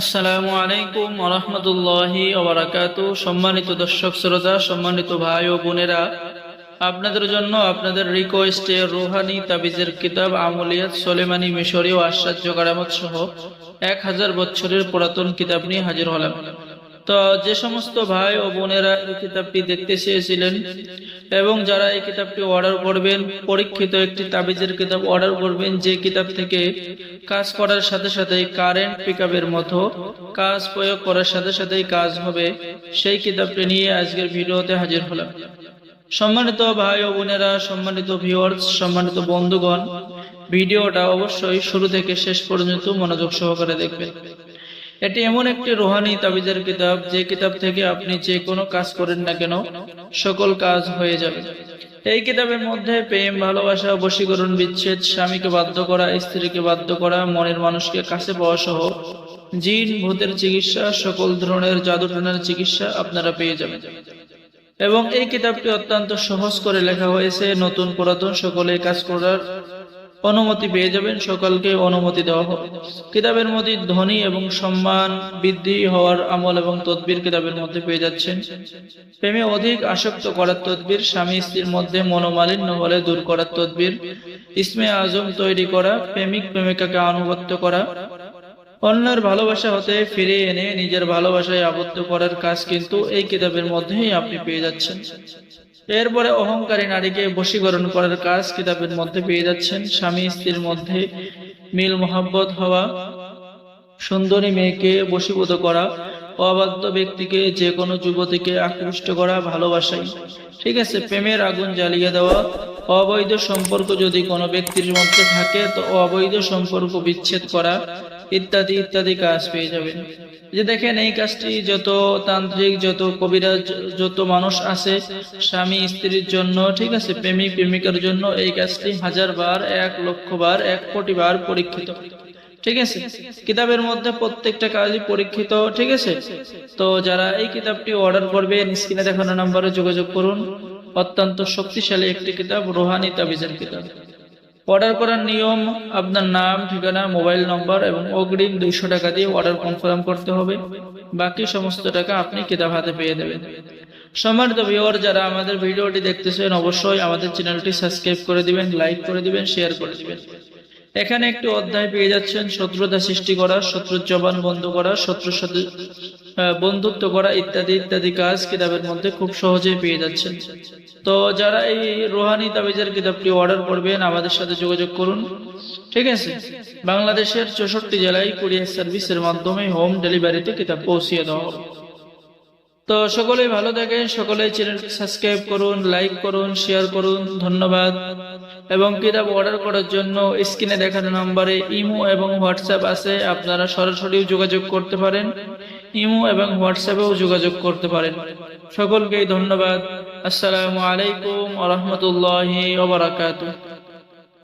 আসসালামু আলাইকুম ওয়া রাহমাতুল্লাহি ওয়া বারাকাতুহু। সম্মানিত দর্শক শ্রোতা, সম্মানিত ভাই ও বোনেরা, আপনাদের জন্য আপনাদের রিকোয়েস্টে রুহানি তাবিজের কিতাব আমলিয়াত সুলেমানি মিশরী ও আশ্চর্য কারামত সহ 1000 বছরের পুরাতন কিতাব নিয়ে হাজির হলাম। তো যে সমস্ত ভাই ও বোনেরা এই কিতাবটি দেখতে চেয়েছিলেন এবং যারা এই কিতাবটি অর্ডার করবেন, পরীক্ষিত একটি তাবিজের কিতাব অর্ডার করবেন, যে কিতাব থেকে কাজ করার সাথে সাথে কারেন্ট পিকআপের মতো কাজ প্রয়োগ করার সাথে সাথেই কাজ হবে, সেই কিতাবটি নিয়ে আজকের ভিডিওতে হাজির হলাম। সম্মানিত ভাই ও বোনেরা, সম্মানিত ভিউয়ার্স, সম্মানিত বন্ধুগণ, ভিডিওটা অবশ্যই শুরু থেকে শেষ পর্যন্ত মনোযোগ সহকারে দেখবেন। এটি এমন একটি রুহানি তাবিজের কিতাব, যে কিতাব থেকে আপনি যে কোনো কাজ করেন না কেন সকল কাজ হয়ে যাবে। এই কিতাবের মধ্যে প্রেম, ভালোবাসা, বশীকরণ, বিচ্ছেদ, স্বামীকে বাধ্য করা, স্ত্রীকে বাধ্য করা, মনের মানুষকে কাছে পাওয়া সহ জিন ভূতের চিকিৎসা, সকল ধরনের জাদুটনার চিকিৎসা আপনারা পেয়ে যাবেন। এবং এই কিতাবটি অত্যন্ত সহজ করে লেখা হয়েছে, নতুন পুরাতন সকলে কাজ করার অনুমতি পেয়ে যাবেন, সকলকে অনুমতি দেওয়া হবে। কিতাবের মধ্যে ধনী এবং সম্মান বৃদ্ধি হওয়ার আমল এবং তদবির কিতাবের মধ্যে পেয়ে যাচ্ছেন। প্রেমে অধিক আসক্ত করার তদবির, স্বামী স্ত্রীর মধ্যে মনোমালিন্য হলে দূর করার তদবির, ইসমে আজম তৈরি করা, প্রেমিক প্রেমিকাকে আনুগত্য করা, অন্যের ভালোবাসা হতে ফিরে এনে নিজের ভালোবাসায় আবদ্ধ করার কাজ কিন্তু এই কিতাবের মধ্যেই আপনি পেয়ে যাচ্ছেন। এরপরে অহংকারী নারীকে বশীকরণ করার কাজ কিতাবের মধ্যে পেয়ে যাচ্ছেন। স্বামী স্ত্রীর মধ্যে মিল মোহাব্বত হওয়া, সুন্দরী মেয়েকে বশীভূত করা, অবাধ্য ব্যক্তিকে, যে কোনো যুবতীকে আকৃষ্ট করা ভালোবাসাই, ঠিক আছে, প্রেমের আগুন জ্বালিয়ে দেওয়া, অবৈধ সম্পর্ক যদি কোনো ব্যক্তির মধ্যে থাকে তো অবৈধ সম্পর্ক বিচ্ছেদ করা, ইত্যাদি ইত্যাদি কাজ পেয়ে যাবেন। যে দেখেন, এই কাজটি যত তান্ত্রিক, যত কবিরাজ, যত মানুষ আছে স্বামী স্ত্রীর জন্য, ঠিক আছে, প্রেমিক প্রেমিকার জন্য এই কাজটি 1000 বার, 1,00,000 বার, 1 কোটি বার পরীক্ষিত, ঠিক আছে। কিতাবের মধ্যে প্রত্যেকটা কাজই পরীক্ষিত, ঠিক আছে। তো যারা এই কিতাবটি অর্ডার করবেন, স্ক্রিনে দেখানো নম্বরে যোগাযোগ করুন। অত্যন্ত শক্তিশালী একটি কিতাব, রুহানি তাবিজের কিতাব। অর্ডার করার নিয়ম: আপনার নাম, ঠিকানা, মোবাইল নম্বর এবং অগ্রিম 200 টাকা দিয়ে অর্ডার কনফার্ম করতে হবে। বাকি সমস্ত টাকা আপনি কিতাব হাতে পেয়ে দেবেন। সম্মানিত ভিউয়ার, যারা আমাদের ভিডিওটি দেখতেছেন অবশ্যই আমাদের চ্যানেলটি সাবস্ক্রাইব করে দিবেন, লাইক করে দিবেন, শেয়ার করে দিবেন। এখানে একটি অধ্যায় পেয়ে যাচ্ছেন, শত্রুতা সৃষ্টি করা, শত্রুর জবান বন্ধ করা, শত্রুর সাথে বন্ধুত্ব করা, ইত্যাদি ইত্যাদি কাজ কিতাবের মধ্যে খুব সহজেই পেয়ে যাচ্ছেন। তো যারা এই রুহানি তাবিজের কিতাবটি অর্ডার করবেন আমাদের সাথে যোগাযোগ করুন, ঠিক আছে। বাংলাদেশের 64 জেলায় কুরিয়ার সার্ভিসের মাধ্যমে হোম ডেলিভারিতে কিতাব পৌঁছিয়ে দেওয়া হবে। তো সকলেই ভালো থাকেন, সকলেই চ্যানেলটি সাবস্ক্রাইব করুন, লাইক করুন, শেয়ার করুন, ধন্যবাদ। এবং কিতাব অর্ডার করার জন্য স্ক্রিনে দেখানো নম্বরে ইমো এবং হোয়াটসঅ্যাপ আছে, আপনারা সরাসরিও যোগাযোগ করতে পারেন, ইমো এবং হোয়াটসঅ্যাপেও যোগাযোগ করতে পারেন। সকলকেই ধন্যবাদ। আসসালামু আলাইকুম ওয়া রাহমাতুল্লাহি ওয়া বারাকাতুহু।